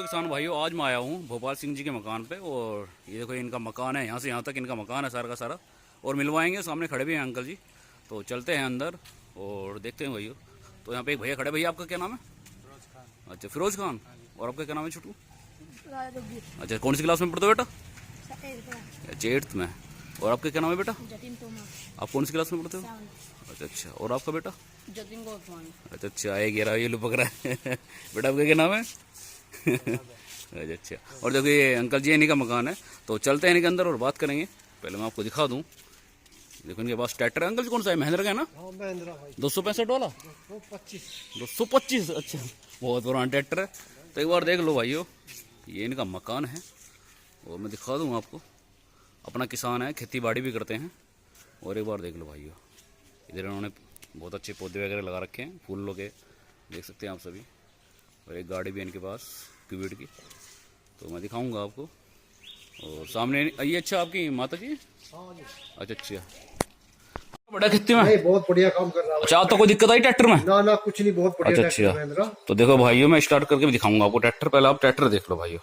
किसान भाइयों, आज मैं आया हूँ भोपाल सिंह जी के मकान पे। और ये देखो इनका मकान है, यहाँ से यहाँ तक इनका मकान है सारा का सारा। और मिलवाएंगे, सामने खड़े भी हैं अंकल जी। तो चलते हैं अंदर और देखते हैं भाइयों। तो यहाँ पे एक भैया खड़े। भैया आपका क्या नाम है? फिरोज खान। अच्छा, फिरोज खान। और आपका क्या नाम है छोटू? राजदीप। अच्छा, कौन सी क्लास में पढ़ते हो बेटा? सेवन। अच्छा, 8th में। और आपका क्या नाम है बेटा? जतिन तोमर। आप कौन सी क्लास में पढ़ते हो? 7। अच्छा अच्छा। और आपका बेटा? जतिन गोस्वामी। अच्छा अच्छा, एक गिरा ये लो पकड़ा है। बेटा आपका क्या नाम है? अच्छा अच्छा। और देखो ये अंकल जी इन्हीं का मकान है। तो चलते हैं इनके अंदर और बात करेंगे। पहले मैं आपको दिखा दूं। देखो इनके पास ट्रैक्टर है। अंकल जी कौन सा है? महिंद्रा का है ना? महिंद्रा भाई 265 वाला। 225। अच्छा, बहुत पुराना ट्रैक्टर है। तो एक बार देख लो भाइयों, ये इनका मकान है। और मैं दिखा दूँ आपको। अपना किसान है, खेती बाड़ी भी करते हैं। और एक बार देख लो भाइयों, इधर इन्होंने बहुत अच्छे पौधे वगैरह लगा रखे हैं फूलों के, देख सकते हैं आप सभी। और एक गाड़ी भी है इनके पास क्यूबिट की, तो मैं दिखाऊंगा आपको। और सामने ये अच्छा आपकी माता जी? अच्छा अच्छा। बड़ा खेती में? नहीं, बहुत बढ़िया काम कर रहा है। अच्छा, तो कोई दिक्कत आई ट्रैक्टर में? ना ना, कुछ नहीं, बहुत बढ़िया अच्छा ट्रैक्टर है अच्छा। महिंद्रा। तो देखो भाइयों, मैं स्टार्ट करके भी दिखाऊंगा आपको ट्रैक्टर। पहले आप ट्रैक्टर देख लो भाइयों।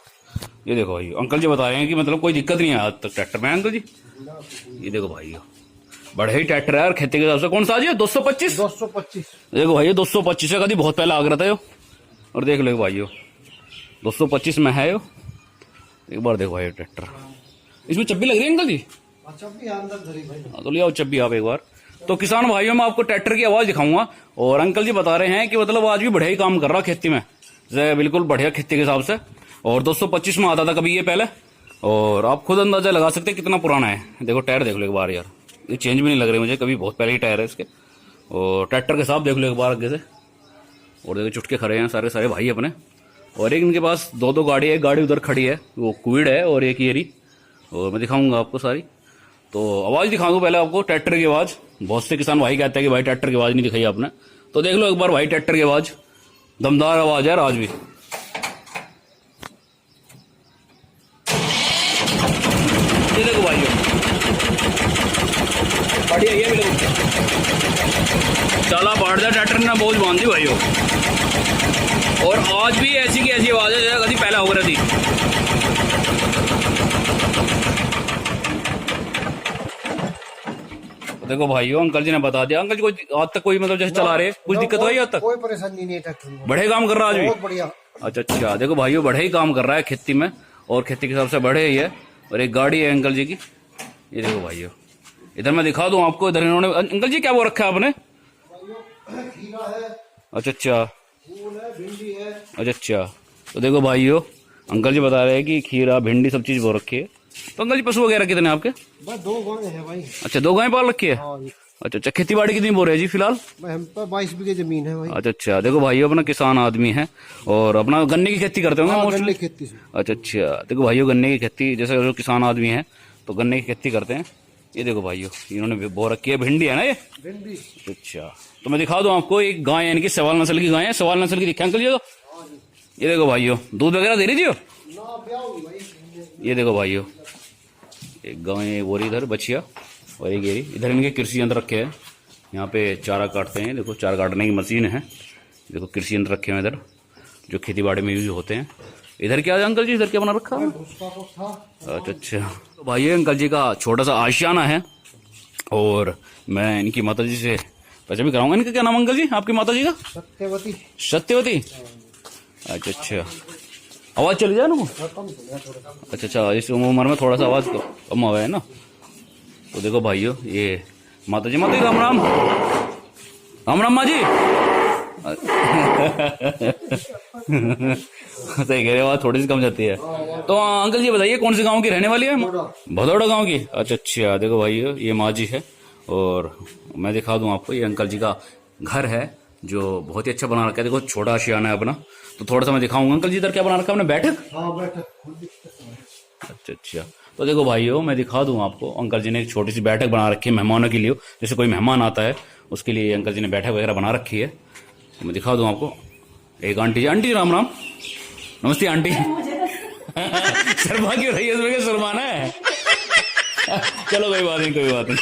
ये देखो भाइयों, अंकल जी बता रहे हैं कि मतलब कोई दिक्कत नहीं है आज तक ट्रैक्टर में। अंकल जी ये देखो भाइयों, बड़े ही ट्रैक्टर है। और खेती के हिसाब से कौन सा आज? 225। 225। देखो भाइयों, 225 है। कभी बहुत पहले आ गया था यो। और देख लो भाइयों, 225 में है यो। एक बार देखो भाई ट्रैक्टर, इसमें चब्बी लग रही है अंकल जी। अच्छा भी अंदर धरी भाई। तो ले आओ चब्बी आप एक बार। तो किसान भाइयों, मैं आपको ट्रैक्टर की आवाज दिखाऊंगा। और अंकल जी बता रहे हैं कि मतलब आज भी बढ़िया ही काम कर रहा खेती में, बिल्कुल बढ़िया खेती के हिसाब से। और 225 में आता था कभी ये पहले। और आप खुद अंदाजा लगा सकते हैं कितना पुराना है। देखो टायर देख लो एक बार यार, ये चेंज भी नहीं लग रहे मुझे, कभी बहुत पहले ही टायर है इसके। और ट्रैक्टर के साथ देख लो एक बार आगे से। और देखो चुटके खड़े हैं सारे सारे भाई अपने। और एक इनके पास दो गाड़ी है। एक गाड़ी उधर खड़ी है, वो क्विड है, और एक येरी। और मैं दिखाऊंगा आपको सारी। तो आवाज़ दिखा दूँ पहले आपको, ट्रैक्टर की आवाज़। बहुत से किसान भाई कहते हैं कि भाई ट्रैक्टर की आवाज़ नहीं दिखाई आपने। तो देख लो एक बार भाई ट्रैक्टर की आवाज़, दमदार आवाज़ है आज भी। ये देखो भाइयों, बढ़िया। ये भी देखो, चाला बाढ़ दिया ट्रैक्टर ने, बहुत बांध दी भाइयों। और आज भी ऐसी की ऐसी आवाज़ है कभी पहले हो रही थी। तो देखो भाइयों, अंकल जी ने बता दिया। अंकल जी कोई आज तक कोई मतलब जैसे चला रहे कुछ दिक्कत हुई आज तक? कोई परेशानी नहीं है ट्रैक्टर में। बढ़े काम कर रहा है आज भी, बहुत बढ़िया। अच्छा अच्छा। देखो भाइयों, बढ़े ही काम कर रहा है खेती में। और खेती के हिसाब से बढ़े ही है। और एक गाड़ी है अंकल जी की, ये देखो भाइयों। इधर मैं दिखा दूं आपको। इधर इन्होंने, अंकल जी क्या वो रखा है आपने? खीरा है, अच्छा अच्छा। फूल है, भिंडी है। अच्छा अच्छा। तो देखो भाइयों, अंकल जी बता रहे हैं कि खीरा भिंडी सब चीज वो रखी है। तो अंकल जी पशु वगैरह कितने हैं आपके? बस 2 गाय है भाई। अच्छा, 2 गाय पाल रखी है। हाँ जी। अच्छा अच्छा। खेती बाड़ी कितनी बो रहे हैं जी फिलहाल? हम पर 22 बीघे जमीन है भाई। अच्छा अच्छा। देखो भाइयों, अपना किसान आदमी है। और अपना गन्ने की खेती करते होंगे मोस्टली। गन्ने की खेती से। अच्छा अच्छा। देखो भाइयों, गन्ने की खेती, जैसे जो किसान आदमी है तो गन्ने की खेती करते हैं। ये देखो भाइयों, इन्होंने बो रखी है। भिंडी है ना ये? भिंडी। अच्छा। तो मैं दिखा दूं आपको, एक गाय है इनकी, सवाल नस्ल की गाय है। सवाल नस्ल की दिखा अंकल जी। तो ये देखो भाइयों, दूध वगैरह दे रही थी वो? ये देखो भाइयों, एक गाय बोरी इधर बछिया, और एक ये इधर इनके कृषि यंत्र रखे हैं। यहाँ पे चारा काटते हैं। देखो चारा काटने की मशीन है। देखो कृषि यंत्र रखे हैं इधर, जो खेती बाड़ी में यूज होते हैं। इधर क्या है अंकल जी? इधर क्या बना रखा है? अच्छा अच्छा। तो भाई अंकल जी का छोटा सा आशियाना है। और मैं इनकी माता जी से पैसे भी कराऊंगा। इनका क्या नाम अंकल जी आपकी माता जी का? सत्यवती। सत्यवती। अच्छा अच्छा। आवाज चली जाए ना? अच्छा अच्छा। इस उम्र में थोड़ा सा आवाज कम हुआ है ना। तो देखो भाइयों, ये माता जी राम राम। राम राम माँ जी। सही कह रहे हो, आवाज थोड़ी सी कम जाती है। तो अंकल जी बताइए, कौन से गांव की रहने वाली है? भदौड़ा गांव की। अच्छा अच्छा। देखो भाइयों, ये माँ जी है। और मैं दिखा दूं आपको, ये अंकल जी का घर है, जो बहुत ही अच्छा बना रखा है। देखो छोटा आशियाना है अपना। तो थोड़ा सा मैं दिखाऊंगा। अंकल जी इधर क्या बना रखा है आपने? बैठक? हाँ, बैठक। अच्छा अच्छा। तो देखो भाइयों, मैं दिखा दूं आपको, अंकल जी ने एक छोटी सी बैठक बना रखी है मेहमानों के लिए। जैसे कोई मेहमान आता है उसके लिए अंकल जी ने बैठक वगैरह बना रखी है। तो मैं दिखा दूं आपको। एक आंटी जी, आंटी राम राम। नमस्ते आंटी। शर्मा क्यों रही है? इसमें क्या शर्माना है? चलो कोई बात नहीं, कोई बात नहीं।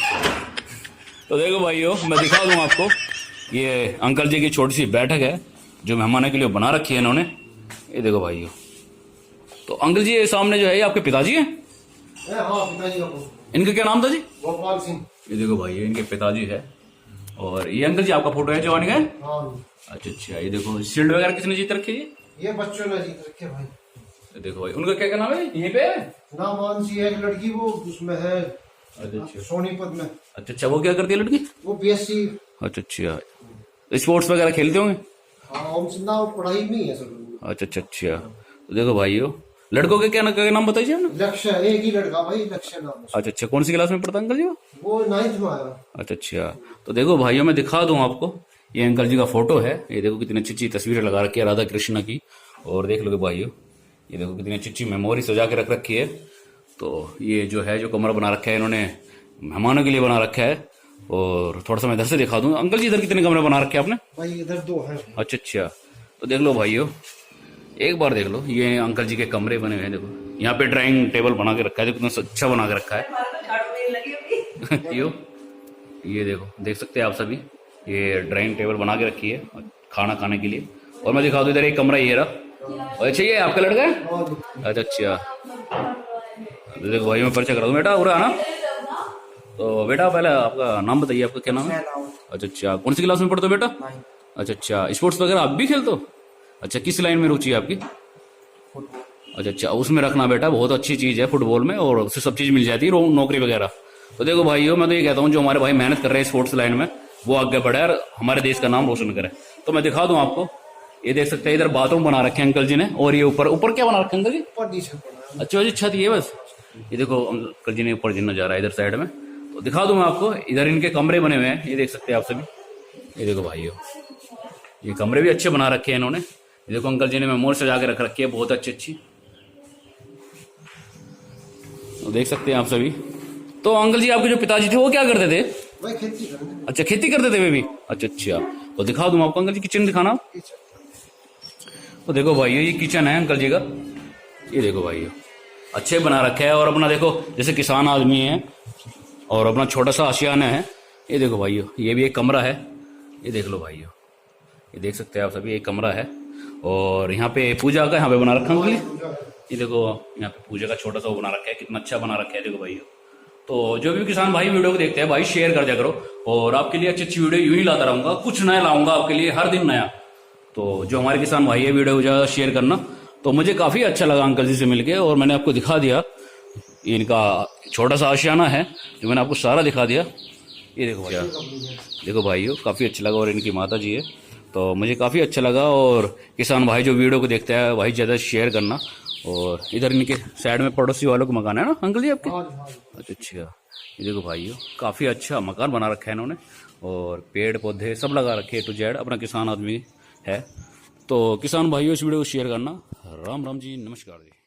तो देखो भाइयों, मैं दिखा दूं आपको, ये अंकल जी की छोटी सी बैठक है जो मेहमानों के लिए बना रखी है इन्होंने। ये देखो भाइयों, तो अंकल जी ये सामने जो है ये आपके पिताजी हैं? हाँ पिताजी का फोटो। इनका क्या नाम था जी? गोपाल सिंह। ये देखो भाई ये इनके पिताजी है। और ये अंकल जी आपका फोटो है जवानी का? हाँ अच्छा अच्छा। ये देखो शील्ड वगैरह किसने जीत रखी है? ये बच्चों ने जीत रखे भाई। ये देखो भाई उनका क्या क्या नाम है यहीं पे है? ना मानसी है एक लड़की, वो उसमें है अच्छा अच्छा। सोनीपत में। अच्छा अच्छा। वो क्या करती है लड़की? वो बीएससी। अच्छा अच्छा। स्पोर्ट्स वगैरह खेलते होंगे? हाँ हमसे ना पढ़ाई में ही है सब। अच्छा अच्छा अच्छा। तो देखो भाइयों लड़कों के क्या नाम बताइए आपने? लक्ष्य, एक ही लड़का भाई, लक्ष्य नाम उसका। अच्छा अच्छा। कौन सी क्लास में पढ़ता है अंकल जी वो? वो 9th में आया। अच्छा अच्छा। तो देखो भाइयों मैं दिखा दूं आपको, ये अंकल जी का फोटो है। ये देखो कितनी अच्छी अच्छी तस्वीरें लगा रखी है राधा कृष्ण की। और देख लोगे भाइयों ये देखो कितनी अच्छी अच्छी मेमोरी सजा के रख रखी है। तो ये जो है जो कमरा बना रखा है इन्होंने मेहमानों के लिए बना रखा है। और थोड़ा सा मैं इधर से दिखा दूं। अंकल जी इधर कितने कमरे बना रखे हैं आपने? भाई इधर 2 है। अच्छा अच्छा। तो देख लो भाइयों एक बार देख लो, ये अंकल जी के कमरे बने हुए हैं। देखो यहाँ पे ड्राइंग टेबल बना के रखा है, देखो कितना अच्छा बना के रखा है। ये देखो देख सकते हैं आप सभी, ये ड्राइंग टेबल बना के रखी है खाना खाने के लिए। और मैं दिखा दूं इधर एक कमरा ये रहा। अच्छा ये आपका लड़का है? अच्छा अच्छा। देखो भाई मैं परिचय करा दूं बेटा, उरा ना। तो बेटा पहले आपका नाम बताइए, आपका क्या नाम है? अच्छा अच्छा। कौन सी क्लास में पढ़ते हो बेटा? अच्छा अच्छा। स्पोर्ट्स वगैरह आप भी खेलते हो? अच्छा किस लाइन में रुचि है आपकी? अच्छा अच्छा। उसमें रखना बेटा, बहुत अच्छी चीज है फुटबॉल में, और उससे सब चीज मिल जाती है नौकरी वगैरह। तो देखो भाइयों मैं तो ये कहता हूँ जो हमारे भाई मेहनत कर रहे हैं स्पोर्ट्स लाइन में वो आगे बढ़े और हमारे देश का नाम रोशन करे। तो मैं दिखा दूं आपको, ये देख सकते हैं इधर बाथरूम बना रखे हैं अंकल जी ने। और ये ऊपर ऊपर क्या बना रखे हैं अंकल जी? ऊपर नीचे पड़ा है। अच्छा जी छत ये बस। ये देखो अंकल जी ने ऊपर जिन्ना जा रहा है इधर साइड में। तो दिखा दूं मैं आपको, इधर इनके कमरे बने हुए हैं, ये देख सकते हैं आप सभी। ये देखो भाइयों ये कमरे भी अच्छे बना रखे हैं इन्होंने। ये देखो अंकल जी ने मेमोरी सजा के रख रखी है बहुत अच्छी अच्छी, तो देख सकते हैं आप सभी। तो अंकल जी आपके जो पिताजी थे वो क्या करते थे? भाई खेती करने। अच्छा खेती करते थे वे भी? अच्छा अच्छा। तो दिखा दूं आपको अंकल जी, किचन दिखाना। तो देखो भाइयों ये किचन है अंकल जी का। ये देखो भाइयों अच्छे बना रखा है। और अपना देखो जैसे किसान आदमी है और अपना छोटा सा आशियाना है। ये देखो भाइयों ये भी एक कमरा है। ये देख लो भाइयों, ये देख सकते हैं आप सभी, एक कमरा है। और यहाँ पे पूजा का यहाँ पे बना रखा है। ये देखो यहाँ पे पूजा का छोटा सा वो बना रखा है, कितना अच्छा बना रखा है देखो भाइयों। तो जो भी किसान भाई वीडियो को देखते हैं भाई शेयर कर दिया करो, और आपके लिए अच्छी अच्छी वीडियो यूं ही लाता रहूंगा, कुछ नया लाऊंगा आपके लिए हर दिन नया। तो जो हमारे किसान भाई है वीडियो को ज्यादा शेयर करना। तो मुझे काफी अच्छा लगा अंकल जी से मिलके, और मैंने आपको दिखा दिया इनका छोटा सा आशियाना है जो मैंने आपको सारा दिखा दिया। ये देखो भैया, देखो भाइयों काफी अच्छा लगा। और इनकी माता जी है, तो मुझे काफी अच्छा लगा। और किसान भाई जो वीडियो को देखते हैं भाई ज्यादा शेयर करना। और इधर इनके साइड में पड़ोसी वालों का मकान है ना अंकल जी आपके? अच्छा अच्छा। ये देखो भाइयों काफी अच्छा मकान बना रखा है इन्होंने, और पेड़ पौधे सब लगा रखे हैं टू जेड। अपना किसान आदमी है। तो किसान भाइयों इस वीडियो को शेयर करना। राम राम जी, नमस्कार जी।